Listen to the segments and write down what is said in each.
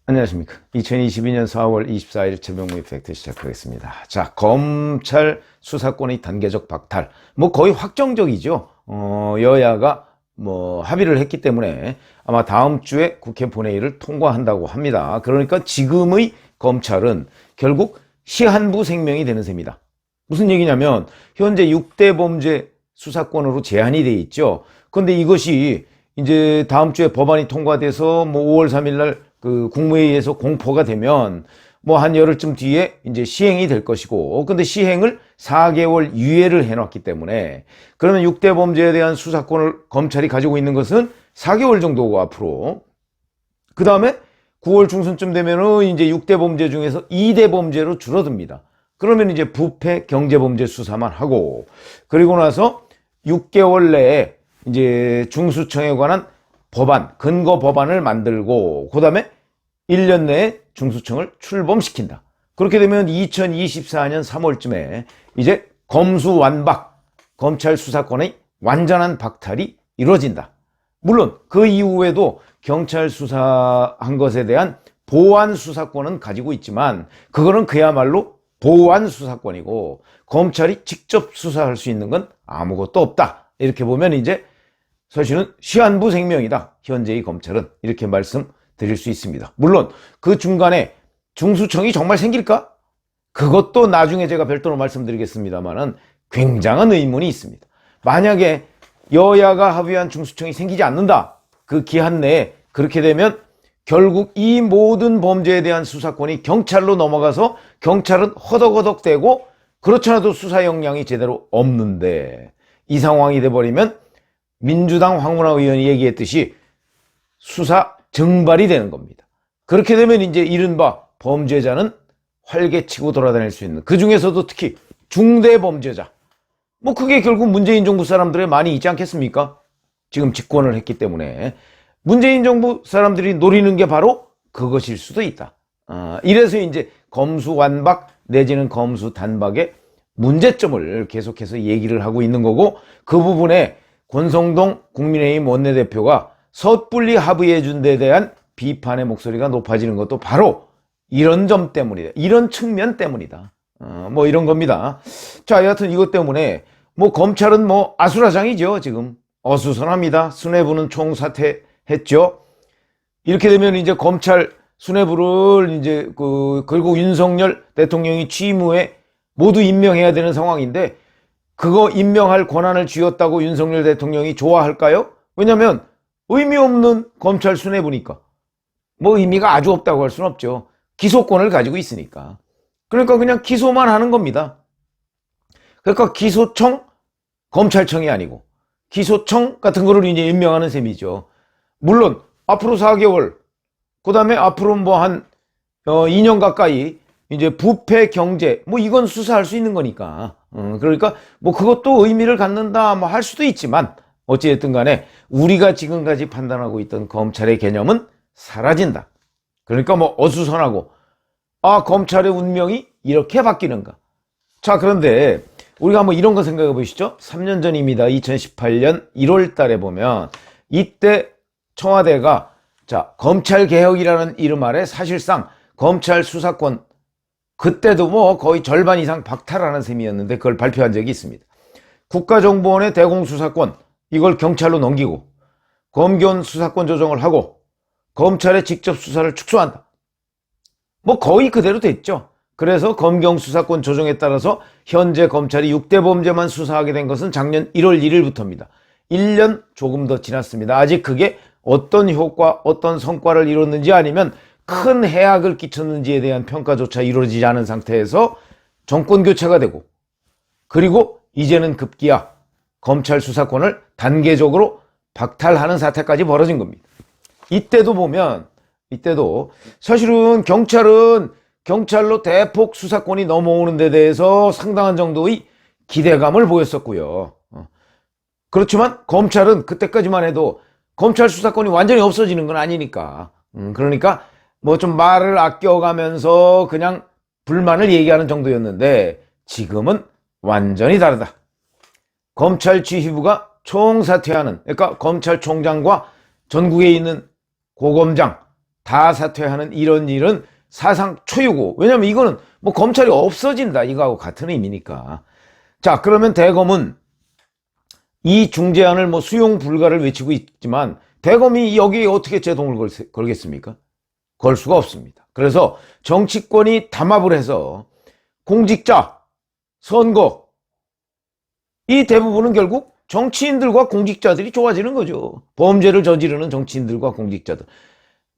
안녕하십니까. 2022년 4월 24일 최병무의 팩트 시작하겠습니다. 자, 검찰 수사권의 단계적 박탈. 거의 확정적이죠. 여야가 합의를 했기 때문에 아마 다음 주에 국회 본회의를 통과한다고 합니다. 그러니까 지금의 검찰은 결국 시한부 생명이 되는 셈이다. 무슨 얘기냐면 현재 6대 범죄 수사권으로 제한이 돼 있죠. 그런데 이것이 이제 다음 주에 법안이 통과돼서 5월 3일 날 그 국무회의에서 공포가 되면 한 열흘쯤 뒤에 이제 시행이 될 것이고, 근데 시행을 4개월 유예를 해놨기 때문에 그러면 6대 범죄에 대한 수사권을 검찰이 가지고 있는 것은 4개월 정도고 앞으로. 그 다음에 9월 중순쯤 되면은 이제 6대 범죄 중에서 2대 범죄로 줄어듭니다. 그러면 이제 부패 경제범죄 수사만 하고, 그리고 나서 6개월 내에 이제 중수청에 관한 법안, 근거 법안을 만들고, 그 다음에 1년 내에 중수청을 출범시킨다. 그렇게 되면 2024년 3월쯤에 이제 검수완박, 검찰 수사권의 완전한 박탈이 이루어진다. 물론 그 이후에도 경찰 수사한 것에 대한 보완 수사권은 가지고 있지만, 그거는 그야말로 보완 수사권이고 검찰이 직접 수사할 수 있는 건 아무것도 없다. 이렇게 보면 이제 사실은 시한부 생명이다, 현재의 검찰은. 이렇게 말씀드릴 수 있습니다. 물론 그 중간에 중수청이 정말 생길까? 그것도 나중에 제가 별도로 말씀드리겠습니다만은 굉장한 의문이 있습니다. 만약에 여야가 합의한 중수청이 생기지 않는다, 그 기한 내에, 그렇게 되면 결국 이 모든 범죄에 대한 수사권이 경찰로 넘어가서 경찰은 허덕허덕대고 그렇지 않아도 수사 역량이 제대로 없는데, 이 상황이 돼버리면 민주당 황운하 의원이 얘기했듯이 수사 증발이 되는 겁니다. 그렇게 되면 이제 이른바 범죄자는 활개치고 돌아다닐 수 있는, 그 중에서도 특히 중대범죄자, 그게 결국 문재인 정부 사람들에 많이 있지 않겠습니까? 지금 집권을 했기 때문에 문재인 정부 사람들이 노리는 게 바로 그것일 수도 있다. 이래서 이제 검수완박 내지는 검수단박의 문제점을 계속해서 얘기를 하고 있는 거고, 그 부분에 권성동 국민의힘 원내대표가 섣불리 합의해준 데 대한 비판의 목소리가 높아지는 것도 바로 이런 점 때문이다. 이런 측면 때문이다. 이런 겁니다. 자, 여하튼 이것 때문에 검찰은 아수라장이죠. 지금 어수선합니다. 수뇌부는 총사퇴했죠. 이렇게 되면 이제 검찰 수뇌부를 이제 결국 윤석열 대통령이 취임 후에 모두 임명해야 되는 상황인데, 그거 임명할 권한을 쥐었다고 윤석열 대통령이 좋아할까요? 왜냐면 의미 없는 검찰 수뇌부니까. 의미가 아주 없다고 할 수는 없죠. 기소권을 가지고 있으니까. 그러니까 그냥 기소만 하는 겁니다. 그러니까 기소청, 검찰청이 아니고 기소청 같은 거를 이제 임명하는 셈이죠. 물론 앞으로 4개월, 그 다음에 앞으로 한 2년 가까이 이제 부패 경제, 이건 수사할 수 있는 거니까. 그러니까 그것도 의미를 갖는다 할 수도 있지만, 어찌됐든 간에 우리가 지금까지 판단하고 있던 검찰의 개념은 사라진다. 그러니까 어수선하고, 검찰의 운명이 이렇게 바뀌는가. 자, 그런데 우리가 한번 이런 거 생각해 보시죠. 3년 전입니다. 2018년 1월 달에 보면 이때 청와대가 검찰개혁이라는 이름 아래 사실상 검찰 수사권, 그때도 거의 절반 이상 박탈하는 셈이었는데 그걸 발표한 적이 있습니다. 국가정보원의 대공수사권, 이걸 경찰로 넘기고 검견 수사권 조정을 하고 검찰의 직접 수사를 축소한다. 거의 그대로 됐죠. 그래서 검경 수사권 조정에 따라서 현재 검찰이 6대 범죄만 수사하게 된 것은 작년 1월 1일부터입니다. 1년 조금 더 지났습니다. 아직 그게 어떤 효과, 어떤 성과를 이뤘는지, 아니면 큰 해악을 끼쳤는지에 대한 평가조차 이루어지지 않은 상태에서 정권 교체가 되고, 그리고 이제는 급기야 검찰 수사권을 단계적으로 박탈하는 사태까지 벌어진 겁니다. 이때도 보면, 사실은 경찰은 경찰로 대폭 수사권이 넘어오는 데 대해서 상당한 정도의 기대감을 보였었고요. 그렇지만 검찰은 그때까지만 해도 검찰 수사권이 완전히 없어지는 건 아니니까, 그러니까 좀 말을 아껴가면서 그냥 불만을 얘기하는 정도였는데, 지금은 완전히 다르다. 검찰 지휘부가 총사퇴하는, 그러니까 검찰총장과 전국에 있는 고검장 다 사퇴하는 이런 일은 사상 초유고, 왜냐면 이거는 뭐 검찰이 없어진다 이거하고 같은 의미니까. 자, 그러면 대검은 이 중재안을 뭐 수용 불가를 외치고 있지만 대검이 여기에 어떻게 제동을 걸겠습니까? 걸 수가 없습니다. 그래서 정치권이 담합을 해서 공직자, 선거, 이 대부분은 결국 정치인들과 공직자들이 좋아지는 거죠. 범죄를 저지르는 정치인들과 공직자들.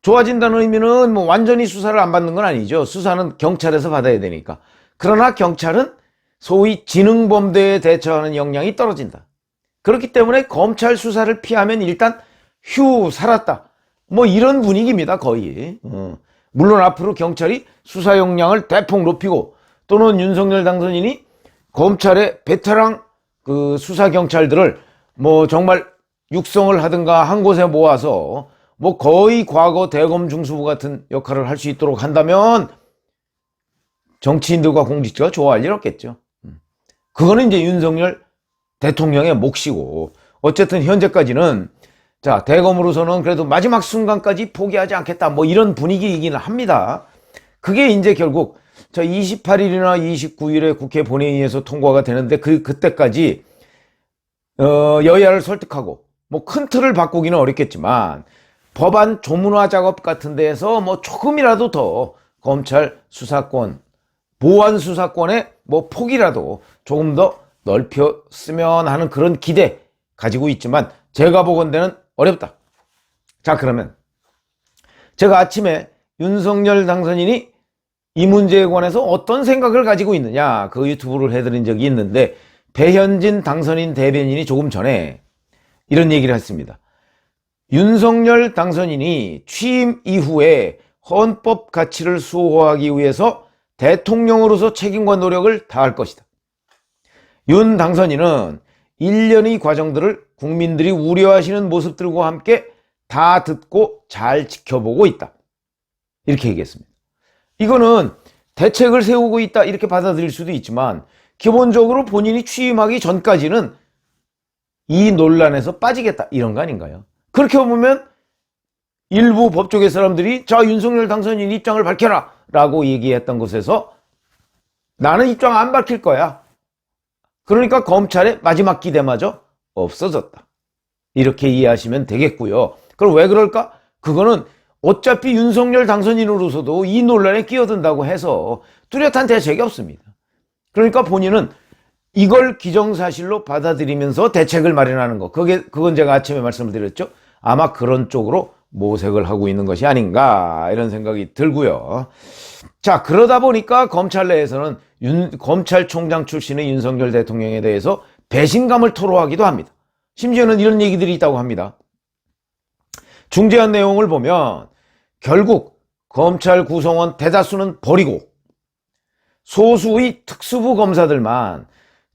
좋아진다는 의미는 뭐 완전히 수사를 안 받는 건 아니죠. 수사는 경찰에서 받아야 되니까. 그러나 경찰은 소위 지능범죄에 대처하는 역량이 떨어진다. 그렇기 때문에 검찰 수사를 피하면 일단 휴 살았다. 뭐 이런 분위기입니다, 거의. 물론 앞으로 경찰이 수사 역량을 대폭 높이고 또는 윤석열 당선인이 검찰의 베테랑 그 수사 경찰들을 뭐 정말 육성을 하든가 한 곳에 모아서 뭐 거의 과거 대검 중수부 같은 역할을 할 수 있도록 한다면 정치인들과 공직자가 좋아할 일 없겠죠. 그거는 이제 윤석열 대통령의 몫이고, 어쨌든 현재까지는 자, 대검으로서는 그래도 마지막 순간까지 포기하지 않겠다 뭐 이런 분위기이기는 합니다. 그게 이제 결국 자 28일이나 29일에 국회 본회의에서 통과가 되는데 그때까지 여야를 설득하고 뭐 큰 틀을 바꾸기는 어렵겠지만 법안 조문화 작업 같은 데에서 뭐 조금이라도 더 검찰 수사권, 보안 수사권의 뭐 폭이라도 조금 더 넓혔으면 하는 그런 기대 가지고 있지만 제가 보건대는 어렵다. 자, 그러면 제가 아침에 윤석열 당선인이 이 문제에 관해서 어떤 생각을 가지고 있느냐 그 유튜브를 해드린 적이 있는데, 배현진 당선인 대변인이 조금 전에 이런 얘기를 했습니다. 윤석열 당선인이 취임 이후에 헌법 가치를 수호하기 위해서 대통령으로서 책임과 노력을 다할 것이다. 윤 당선인은 일련의 과정들을 국민들이 우려하시는 모습들과 함께 다 듣고 잘 지켜보고 있다. 이렇게 얘기했습니다. 이거는 대책을 세우고 있다 이렇게 받아들일 수도 있지만 기본적으로 본인이 취임하기 전까지는 이 논란에서 빠지겠다 이런 거 아닌가요? 그렇게 보면 일부 법조계 사람들이 자 윤석열 당선인 입장을 밝혀라 라고 얘기했던 곳에서 나는 입장 안 밝힐 거야. 그러니까 검찰의 마지막 기대마저 없어졌다. 이렇게 이해하시면 되겠고요. 그럼 왜 그럴까? 그거는 어차피 윤석열 당선인으로서도 이 논란에 끼어든다고 해서 뚜렷한 대책이 없습니다. 그러니까 본인은 이걸 기정사실로 받아들이면서 대책을 마련하는 거. 그건 제가 아침에 말씀을 드렸죠. 아마 그런 쪽으로 모색을 하고 있는 것이 아닌가 이런 생각이 들고요. 자, 그러다 보니까 검찰 내에서는 검찰총장 출신의 윤석열 대통령에 대해서 배신감을 토로하기도 합니다. 심지어는 이런 얘기들이 있다고 합니다. 중재안 내용을 보면 결국 검찰 구성원 대다수는 버리고 소수의 특수부 검사들만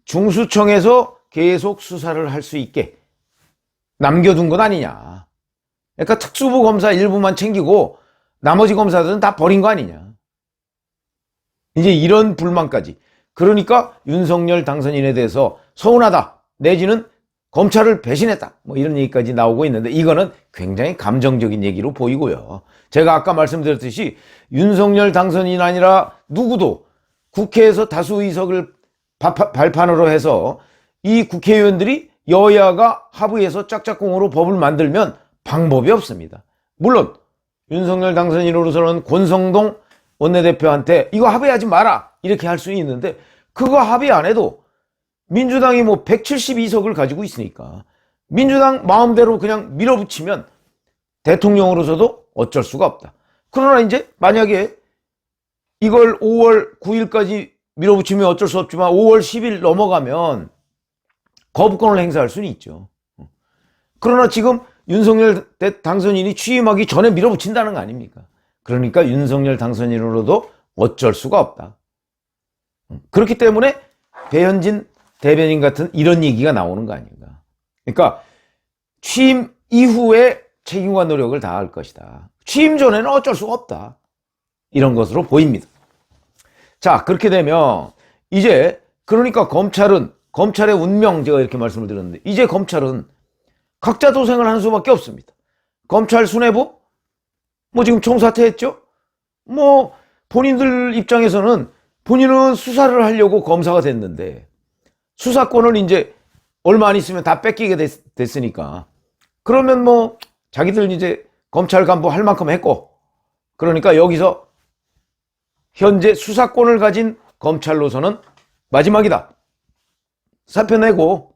중수청에서 계속 수사를 할 수 있게 남겨둔 것 아니냐. 그러니까 특수부 검사 일부만 챙기고 나머지 검사들은 다 버린 거 아니냐. 이제 이런 불만까지. 그러니까 윤석열 당선인에 대해서 서운하다 내지는 검찰을 배신했다 뭐 이런 얘기까지 나오고 있는데, 이거는 굉장히 감정적인 얘기로 보이고요. 제가 아까 말씀드렸듯이 윤석열 당선인 아니라 누구도 국회에서 다수 의석을 발판으로 해서 이 국회의원들이 여야가 합의해서 짝짝꿍으로 법을 만들면 방법이 없습니다. 물론 윤석열 당선인으로서는 권성동 원내대표한테 이거 합의하지 마라 이렇게 할 수 있는데, 그거 합의 안 해도 민주당이 뭐 172석을 가지고 있으니까 민주당 마음대로 그냥 밀어붙이면 대통령으로서도 어쩔 수가 없다. 그러나 이제 만약에 이걸 5월 9일까지 밀어붙이면 어쩔 수 없지만 5월 10일 넘어가면 거부권을 행사할 수는 있죠. 그러나 지금 윤석열 당선인이 취임하기 전에 밀어붙인다는 거 아닙니까? 그러니까 윤석열 당선인으로도 어쩔 수가 없다. 그렇기 때문에 배현진 대변인 같은 이런 얘기가 나오는 거 아닌가. 그러니까 취임 이후에 책임과 노력을 다할 것이다. 취임 전에는 어쩔 수가 없다. 이런 것으로 보입니다. 자, 그렇게 되면 이제 그러니까 검찰의 운명, 제가 이렇게 말씀을 드렸는데 이제 검찰은 각자 도생을 하는 수밖에 없습니다. 검찰 수뇌부 뭐 지금 총사퇴했죠? 뭐 본인들 입장에서는 본인은 수사를 하려고 검사가 됐는데 수사권을 이제 얼마 안 있으면 다 뺏기게 됐으니까 그러면 뭐 자기들 이제 검찰 간부 할 만큼 했고 그러니까 여기서 현재 수사권을 가진 검찰로서는 마지막이다. 사표 내고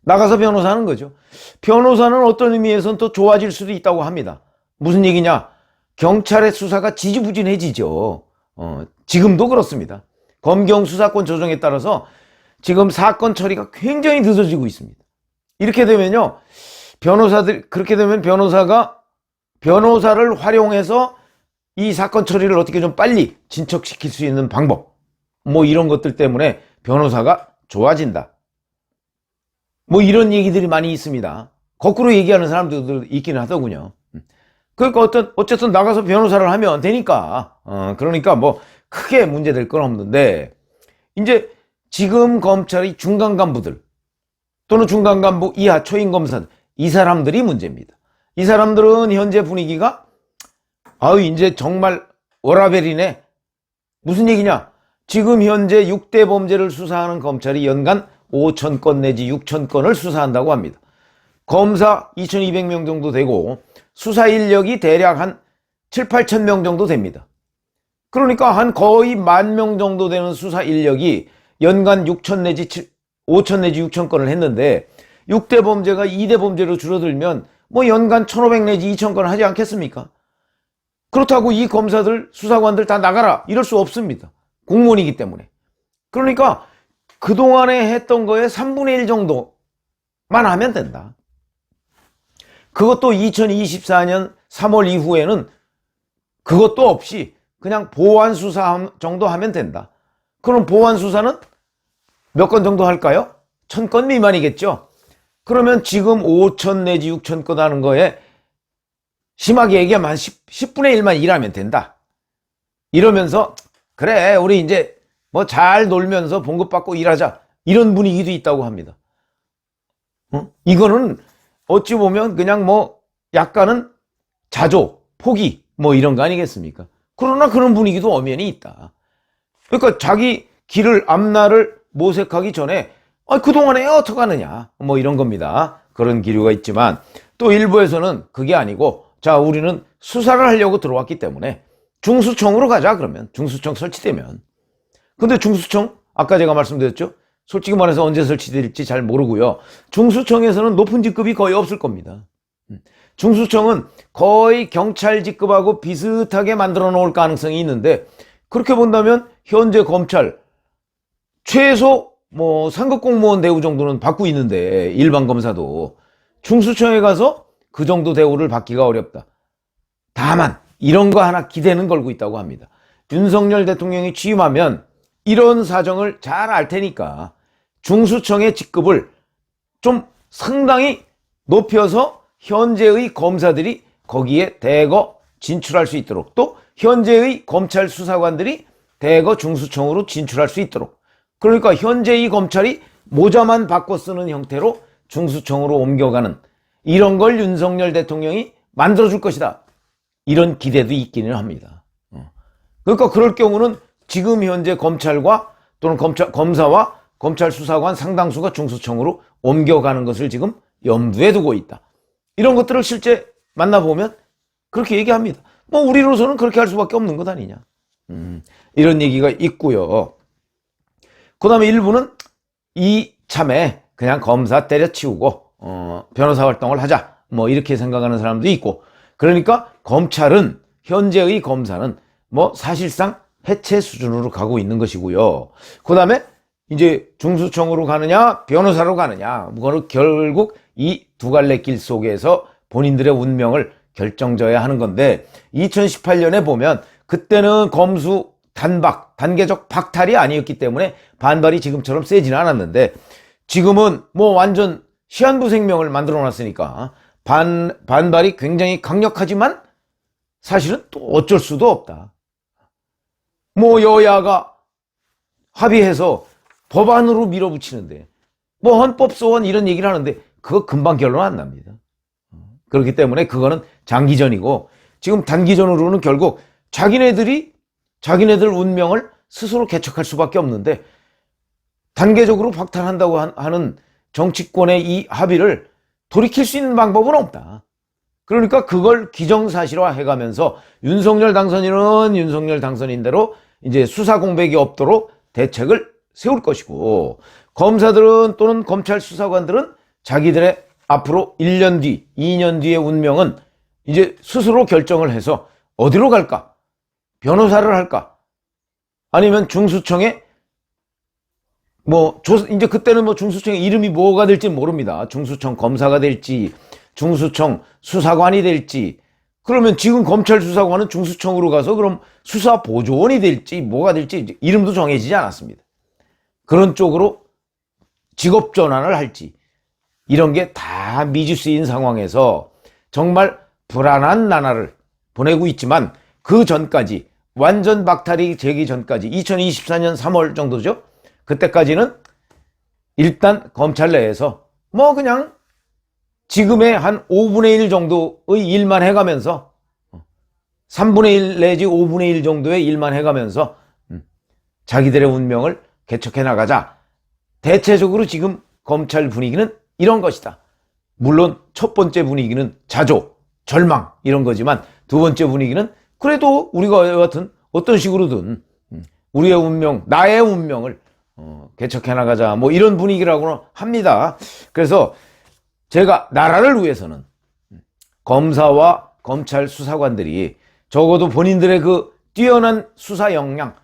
나가서 변호사하는 거죠. 변호사는 어떤 의미에서는 또 좋아질 수도 있다고 합니다. 무슨 얘기냐? 경찰의 수사가 지지부진해지죠. 지금도 그렇습니다. 검경 수사권 조정에 따라서 지금 사건 처리가 굉장히 늦어지고 있습니다. 이렇게 되면요, 그렇게 되면 변호사를 활용해서 이 사건 처리를 어떻게 좀 빨리 진척시킬 수 있는 방법, 뭐 이런 것들 때문에 변호사가 좋아진다. 뭐 이런 얘기들이 많이 있습니다. 거꾸로 얘기하는 사람들도 있기는 하더군요. 그러니까 어쨌든 나가서 변호사를 하면 되니까, 그러니까 뭐 크게 문제될 건 없는데, 이제 지금 검찰의 중간 간부들 또는 중간 간부 이하 초임 검사들, 이 사람들이 문제입니다. 이 사람들은 현재 분위기가 이제 정말 워라벨이네. 무슨 얘기냐? 지금 현재 6대 범죄를 수사하는 검찰이 연간 5,000건 내지 6,000건을 수사한다고 합니다. 검사 2,200명 정도 되고 수사 인력이 대략 한 7, 8천 명 정도 됩니다. 그러니까 한 거의 10,000명 정도 되는 수사 인력이 연간 6천 내지 5천 내지 6천 건을 했는데 6대 범죄가 2대 범죄로 줄어들면 뭐 연간 1,500 내지 2,000건을 하지 않겠습니까? 그렇다고 이 검사들, 수사관들 다 나가라 이럴 수 없습니다. 공무원이기 때문에. 그러니까 그동안에 했던 거에 3분의 1 정도만 하면 된다. 그것도 2024년 3월 이후에는 그것도 없이 그냥 보완 수사 정도 하면 된다. 그럼 보완 수사는 몇 건 정도 할까요? 1,000건 미만이겠죠. 그러면 지금 5천 내지 6천 건 하는 거에 심하게 얘기하면 한 10분의 1만 일하면 된다. 이러면서 그래 우리 이제 뭐 잘 놀면서 봉급 받고 일하자 이런 분위기도 있다고 합니다. 이거는 어찌 보면 그냥 뭐 약간은 자조, 포기 뭐 이런 거 아니겠습니까? 그러나 그런 분위기도 엄연히 있다. 그러니까 자기 길을 앞날을 모색하기 전에 그동안에 어떡하느냐 뭐 이런 겁니다. 그런 기류가 있지만 또 일부에서는 그게 아니고 자 우리는 수사를 하려고 들어왔기 때문에 중수청으로 가자 그러면 중수청 설치되면 근데 중수청 아까 제가 말씀드렸죠. 솔직히 말해서 언제 설치될지 잘 모르고요. 중수청에서는 높은 직급이 거의 없을 겁니다. 중수청은 거의 경찰 직급하고 비슷하게 만들어 놓을 가능성이 있는데 그렇게 본다면 현재 검찰 최소 뭐 상급 공무원 대우 정도는 받고 있는데 일반 검사도 중수청에 가서 그 정도 대우를 받기가 어렵다. 다만 이런 거 하나 기대는 걸고 있다고 합니다. 윤석열 대통령이 취임하면 이런 사정을 잘 알 테니까 중수청의 직급을 좀 상당히 높여서 현재의 검사들이 거기에 대거 진출할 수 있도록 또 현재의 검찰 수사관들이 대거 중수청으로 진출할 수 있도록 그러니까 현재의 검찰이 모자만 바꿔 쓰는 형태로 중수청으로 옮겨가는 이런 걸 윤석열 대통령이 만들어줄 것이다. 이런 기대도 있기는 합니다. 그러니까 그럴 경우는 지금 현재 검찰과 또는 검사와 검찰 수사관 상당수가 중수청으로 옮겨가는 것을 지금 염두에 두고 있다. 이런 것들을 실제 만나보면 그렇게 얘기합니다. 뭐 우리로서는 그렇게 할 수밖에 없는 것 아니냐. 이런 얘기가 있고요. 그 다음에 일부는 이참에 그냥 검사 때려치우고 변호사 활동을 하자 뭐 이렇게 생각하는 사람도 있고 그러니까 검찰은 현재의 검사는 뭐 사실상 해체 수준으로 가고 있는 것이고요. 그 다음에 이제 중수청으로 가느냐 변호사로 가느냐 그거는 결국 이 두 갈래 길 속에서 본인들의 운명을 결정져야 하는 건데 2018년에 보면 그때는 검수 단계적 박탈이 아니었기 때문에 반발이 지금처럼 세지는 않았는데 지금은 뭐 완전 시한부 생명을 만들어 놨으니까 반발이 굉장히 강력하지만 사실은 또 어쩔 수도 없다. 뭐 여야가 합의해서 법안으로 밀어붙이는데 뭐 헌법소원 이런 얘기를 하는데 그거 금방 결론 안 납니다. 그렇기 때문에 그거는 장기전이고 지금 단기전으로는 결국 자기네들 운명을 스스로 개척할 수밖에 없는데 단계적으로 박탈한다고 하는 정치권의 이 합의를 돌이킬 수 있는 방법은 없다. 그러니까 그걸 기정사실화 해가면서 윤석열 당선인은 윤석열 당선인대로 이제 수사 공백이 없도록 대책을 세울 것이고, 검사들은 또는 검찰 수사관들은 자기들의 앞으로 1년 뒤, 2년 뒤의 운명은 이제 스스로 결정을 해서 어디로 갈까? 변호사를 할까? 아니면 중수청에 이제 그때는 중수청의 이름이 뭐가 될지 모릅니다. 중수청 검사가 될지, 중수청 수사관이 될지, 그러면 지금 검찰 수사관은 중수청으로 가서 그럼 수사보조원이 될지 뭐가 될지 이름도 정해지지 않았습니다. 그런 쪽으로 직업 전환을 할지, 이런 게 다 미지수인 상황에서 정말 불안한 나날을 보내고 있지만, 그 전까지 완전 박탈이 되기 전까지 2024년 3월 정도죠. 그때까지는 일단 검찰 내에서 그냥 지금의 한 5분의 1 정도의 일만 해가면서 3분의 1 내지 5분의 1 정도의 일만 해가면서 자기들의 운명을 개척해 나가자. 대체적으로 지금 검찰 분위기는 이런 것이다. 물론 첫 번째 분위기는 자조, 절망 이런 거지만 두 번째 분위기는 그래도 우리가 여하튼 어떤 식으로든 우리의 운명, 나의 운명을 개척해 나가자, 이런 분위기라고 합니다. 그래서 제가 나라를 위해서는 검사와 검찰 수사관들이 적어도 본인들의 그 뛰어난 수사 역량,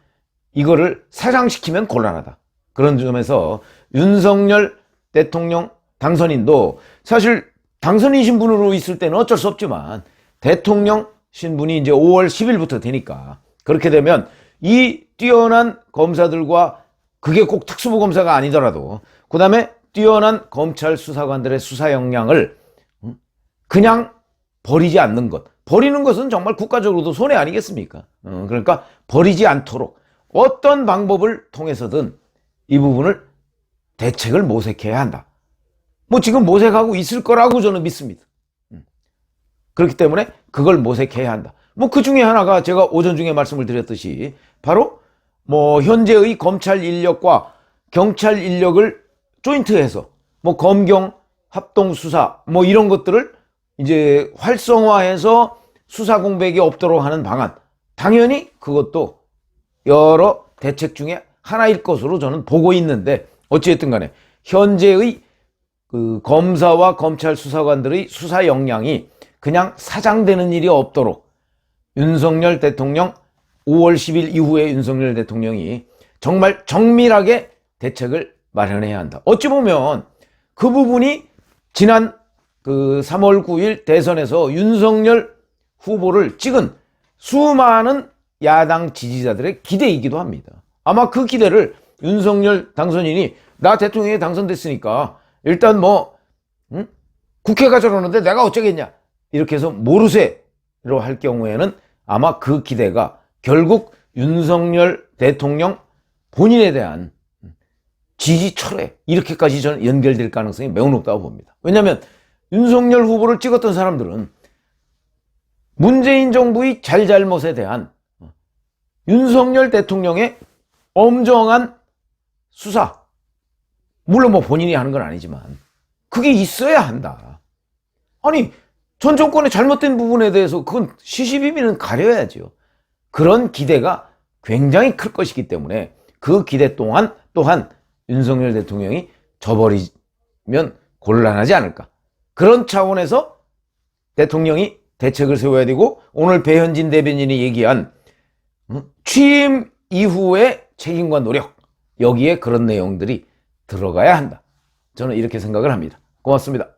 이거를 사장시키면 곤란하다. 그런 점에서 윤석열 대통령 당선인도 사실 당선인 신분으로 있을 때는 어쩔 수 없지만 대통령 신분이 이제 5월 10일부터 되니까, 그렇게 되면 이 뛰어난 검사들과, 그게 꼭 특수부 검사가 아니더라도 그 다음에 뛰어난 검찰 수사관들의 수사 역량을 그냥 버리지 않는 것. 버리는 것은 정말 국가적으로도 손해 아니겠습니까? 그러니까 버리지 않도록 어떤 방법을 통해서든 이 부분을 대책을 모색해야 한다. 지금 모색하고 있을 거라고 저는 믿습니다. 그렇기 때문에 그걸 모색해야 한다. 그 중에 하나가 제가 오전 중에 말씀을 드렸듯이 바로 현재의 검찰 인력과 경찰 인력을 조인트해서 검경 합동수사 이런 것들을 이제 활성화해서 수사 공백이 없도록 하는 방안, 당연히 그것도 여러 대책 중에 하나일 것으로 저는 보고 있는데, 어찌됐든 간에 현재의 그 검사와 검찰 수사관들의 수사 역량이 그냥 사장되는 일이 없도록 윤석열 대통령, 5월 10일 이후에 윤석열 대통령이 정말 정밀하게 대책을 마련해야 한다. 어찌 보면 그 부분이 지난 그 3월 9일 대선에서 윤석열 후보를 찍은 수많은 야당 지지자들의 기대이기도 합니다. 아마 그 기대를 윤석열 당선인이 나 대통령에 당선됐으니까 일단 국회가 저러는데 내가 어쩌겠냐, 이렇게 해서 모르쇠로 할 경우에는 아마 그 기대가 결국 윤석열 대통령 본인에 대한 지지 철회, 이렇게까지 저는 연결될 가능성이 매우 높다고 봅니다. 왜냐하면 윤석열 후보를 찍었던 사람들은 문재인 정부의 잘잘못에 대한 윤석열 대통령의 엄정한 수사, 물론 본인이 하는 건 아니지만 그게 있어야 한다. 아니, 전 정권의 잘못된 부분에 대해서 그건 시시비비는 가려야죠. 그런 기대가 굉장히 클 것이기 때문에 그 기대 또한 윤석열 대통령이 져버리면 곤란하지 않을까. 그런 차원에서 대통령이 대책을 세워야 되고, 오늘 배현진 대변인이 얘기한 취임 이후의 책임과 노력, 여기에 그런 내용들이 들어가야 한다. 저는 이렇게 생각을 합니다. 고맙습니다.